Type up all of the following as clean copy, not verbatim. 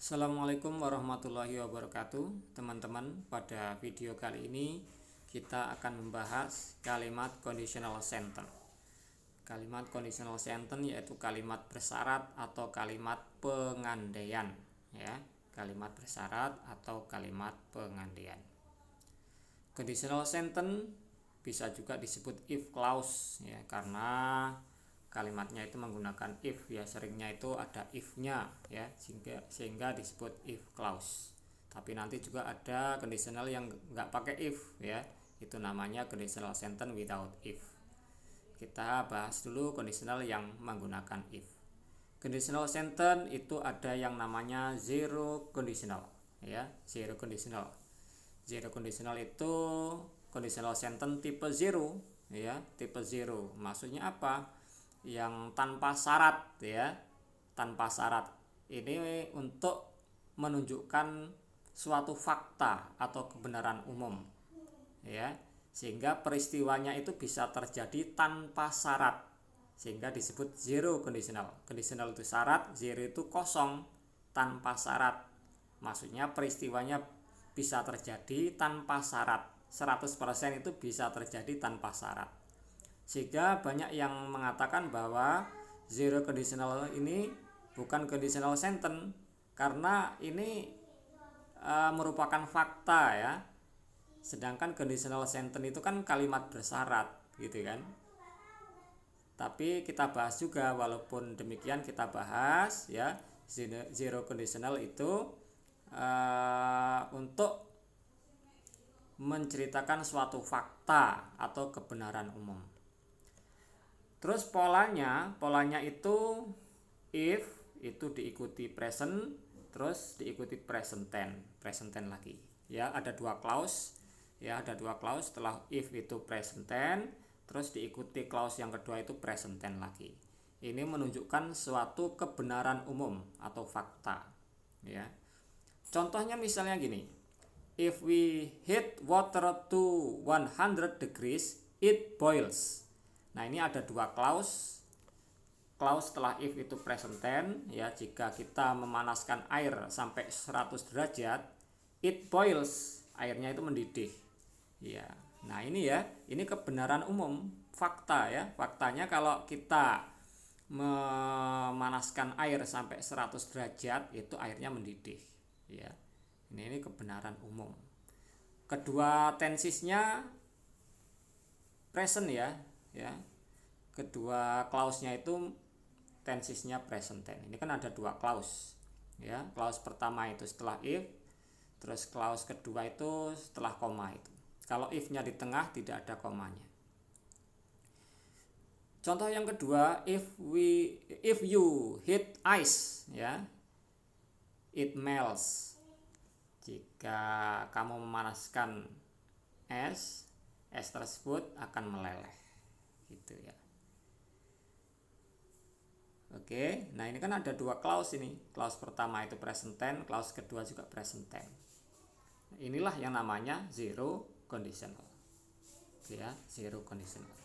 Assalamualaikum warahmatullahi wabarakatuh. Teman-teman, pada video kali ini kita akan membahas kalimat conditional sentence. Kalimat conditional sentence yaitu kalimat bersyarat atau kalimat pengandaian, ya. Kalimat bersyarat atau kalimat pengandaian. Conditional sentence bisa juga disebut if clause, ya, karena kalimatnya itu menggunakan if, ya, seringnya itu ada if-nya, ya, sehingga disebut if clause. Tapi nanti juga ada conditional yang nggak pakai if, ya, itu namanya conditional sentence without if. Kita bahas dulu conditional yang menggunakan if. Conditional sentence itu ada yang namanya zero conditional, ya, zero conditional. Zero conditional itu conditional sentence tipe zero, ya, tipe zero. Maksudnya apa? Yang tanpa syarat, ya, tanpa syarat. Ini untuk menunjukkan suatu fakta atau kebenaran umum, ya, sehingga peristiwanya itu bisa terjadi tanpa syarat, sehingga disebut zero conditional. Conditional itu syarat, zero itu kosong, tanpa syarat. Maksudnya peristiwanya bisa terjadi tanpa syarat, 100% itu bisa terjadi tanpa syarat. Sehingga banyak yang mengatakan bahwa zero conditional ini bukan conditional sentence karena ini merupakan fakta, ya. Sedangkan conditional sentence itu kan kalimat bersyarat, gitu kan. Tapi kita bahas juga, walaupun demikian kita bahas, ya, zero conditional itu untuk menceritakan suatu fakta atau kebenaran umum. Terus polanya itu if itu diikuti present, terus diikuti present tense lagi. Ya, ada dua clause. Ya, ada dua clause. Setelah if itu present tense, terus diikuti clause yang kedua itu present tense lagi. Ini menunjukkan suatu kebenaran umum atau fakta, ya. Contohnya misalnya gini. If we heat water to 100 degrees, it boils. Nah, ini ada dua clause. Clause setelah if itu present tense, ya, jika kita memanaskan air sampai 100 derajat, it boils, airnya itu mendidih. Ya. Nah, ini, ya, ini kebenaran umum, fakta, ya. Faktanya kalau kita memanaskan air sampai 100 derajat, itu airnya mendidih, ya. Ini kebenaran umum. Kedua tensesnya present, ya. Kedua clause-nya itu tensesnya present tense. Ini kan ada dua clause, ya. Clause pertama itu setelah if, terus clause kedua itu setelah koma itu. Kalau if-nya di tengah tidak ada komanya. Contoh yang kedua, if you heat ice, ya, it melts. Jika kamu memanaskan es tersebut akan meleleh, gitu, ya. Oke, nah ini kan ada dua clause ini. Clause pertama itu present tense, clause kedua juga present tense. Inilah yang namanya zero conditional, ya, zero conditional.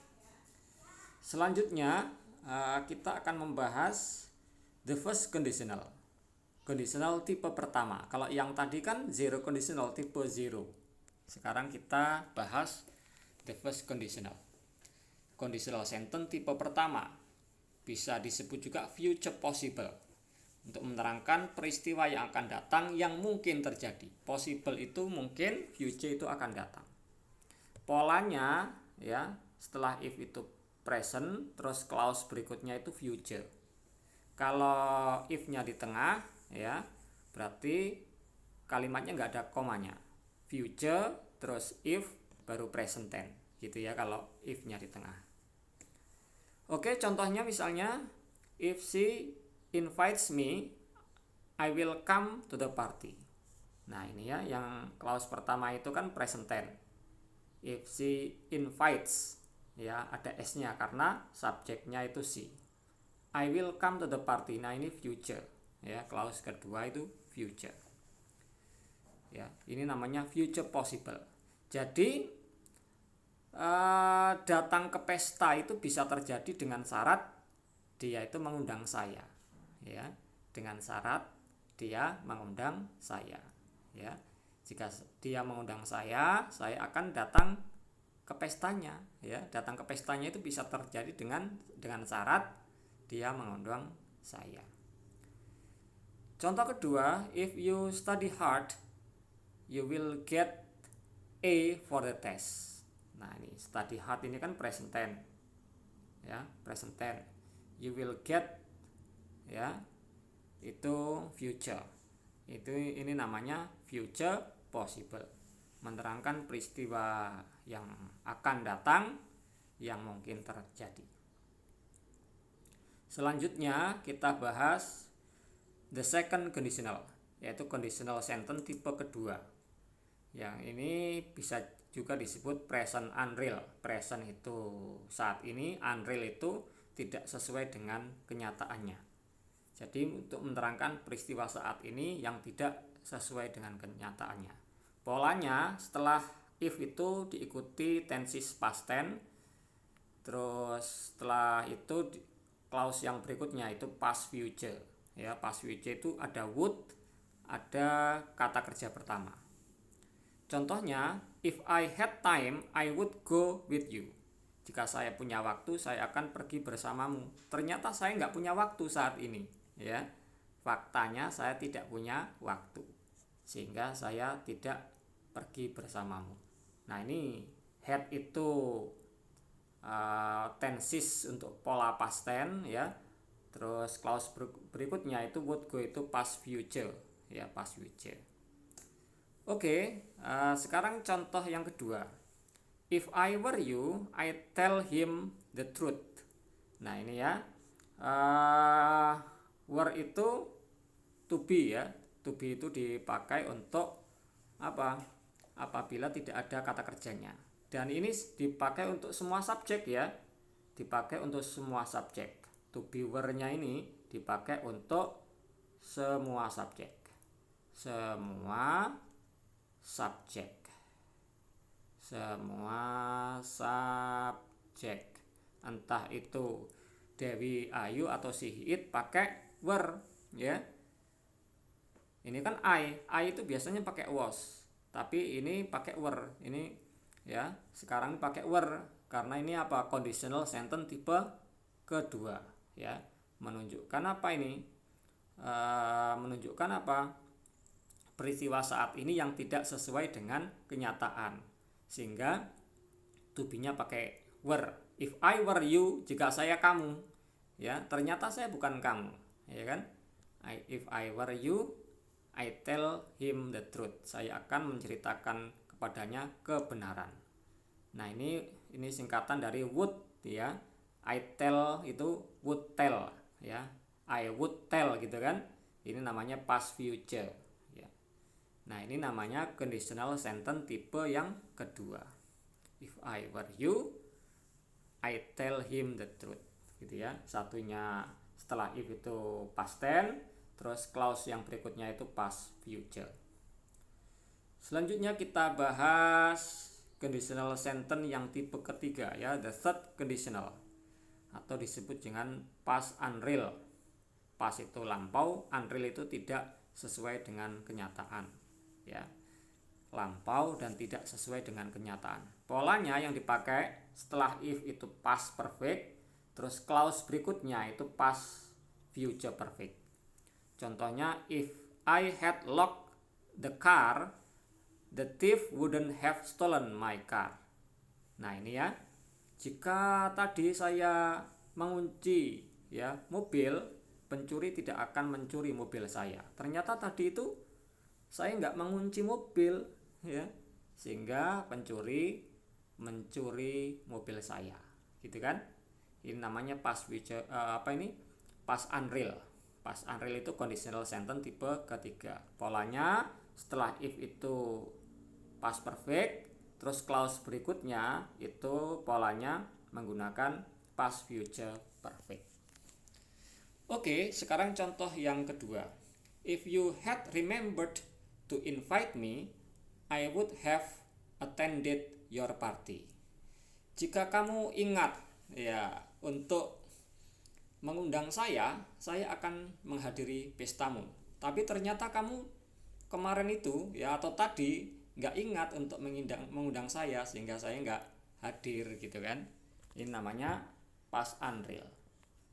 Selanjutnya kita akan membahas the first conditional. Conditional tipe pertama. Kalau yang tadi kan zero conditional tipe zero. Sekarang kita bahas the first conditional. Conditional sentence tipe pertama. Bisa disebut juga future possible. Untuk menerangkan peristiwa yang akan datang yang mungkin terjadi. Possible itu mungkin, future itu akan datang. Polanya, ya, setelah if itu present, terus clause berikutnya itu future. Kalau if-nya di tengah, ya, berarti kalimatnya nggak ada komanya. Future terus if baru present tense, gitu, ya, kalau if-nya di tengah. Oke, contohnya misalnya if she invites me, I will come to the party. Nah, ini, ya, yang clause pertama itu kan present tense. If she invites, ya, ada s-nya karena subjeknya itu she. I will come to the party. Nah, ini future, ya, clause kedua itu future, ya. Ini namanya future possible. Jadi datang ke pesta itu bisa terjadi dengan syarat dia itu mengundang saya, ya, dengan syarat dia mengundang saya, ya. Jika dia mengundang saya akan datang ke pestanya, ya. Datang ke pestanya itu bisa terjadi dengan syarat dia mengundang saya. Contoh kedua, if you study hard, you will get A for the test. Nah, ini study hard ini kan present tense, ya, present tense. You will get, ya, itu future. Ini namanya future possible, menerangkan peristiwa yang akan datang yang mungkin terjadi. Selanjutnya kita bahas the second conditional, yaitu conditional sentence tipe kedua. Yang ini bisa juga disebut present unreal. Present itu saat ini, unreal itu tidak sesuai dengan kenyataannya. Jadi untuk menerangkan peristiwa saat ini yang tidak sesuai dengan kenyataannya. Polanya setelah if itu diikuti tenses past tense, terus setelah itu clause yang berikutnya itu past future. Ya, past future itu ada would, ada kata kerja pertama. Contohnya, if I had time, I would go with you. Jika saya punya waktu, saya akan pergi bersamamu. Ternyata saya nggak punya waktu saat ini, ya. Faktanya saya tidak punya waktu, sehingga saya tidak pergi bersamamu. Nah, ini had itu tenses untuk pola past tense, ya. Terus clause berikutnya itu would go itu past future, ya, past future. Oke, sekarang contoh yang kedua. If I were you, I tell him the truth. Nah, ini ya, were itu to be, ya. To be itu dipakai untuk apa? Apabila tidak ada kata kerjanya. Dan ini dipakai untuk semua subjek, ya. Dipakai untuk semua subjek. To be were-nya ini dipakai untuk semua subjek. Semua subjek, entah itu Dewi, Ayu atau Sihit pakai were, ya. Ini kan I itu biasanya pakai was, tapi ini pakai were. Ini, ya, sekarang pakai were karena ini apa? Conditional sentence tipe kedua, ya. Menunjukkan apa ini? Menunjukkan apa? Peristiwa saat ini yang tidak sesuai dengan kenyataan, sehingga to be-nya pakai were. If I were you, jika saya kamu, ya, ternyata saya bukan kamu, ya kan? If I were you, I tell him the truth. Saya akan menceritakan kepadanya kebenaran. Nah, ini singkatan dari would, ya. I tell itu would tell, ya. I would tell gitu kan. Ini namanya past future. Nah, ini namanya conditional sentence tipe yang kedua. If I were you, I tell him the truth. Gitu ya. Satunya setelah if itu past tense, terus clause yang berikutnya itu past future. Selanjutnya kita bahas conditional sentence yang tipe ketiga, ya, the third conditional, atau disebut dengan past unreal. Past itu lampau, unreal itu tidak sesuai dengan kenyataan, ya, lampau dan tidak sesuai dengan kenyataan. Polanya yang dipakai setelah if itu past perfect, terus clause berikutnya itu past future perfect. Contohnya, if I had locked the car, the thief wouldn't have stolen my car. Nah, ini ya, jika tadi saya mengunci, ya, mobil, pencuri tidak akan mencuri mobil saya. Ternyata tadi itu saya nggak mengunci mobil, ya, sehingga pencuri mencuri mobil saya, gitu kan? Ini namanya past future, past unreal. Past unreal itu conditional sentence tipe ketiga. Polanya setelah if itu past perfect, terus clause berikutnya itu polanya menggunakan past future perfect. Oke, sekarang contoh yang kedua. If you had remembered to invite me, I would have attended your party. Jika kamu ingat, ya, untuk mengundang saya akan menghadiri pestamu. tapi ternyata kamu kemarin itu ya atau tadi nggak ingat untuk mengundang saya sehingga saya nggak hadir gitu kan. Ini namanya past unreal.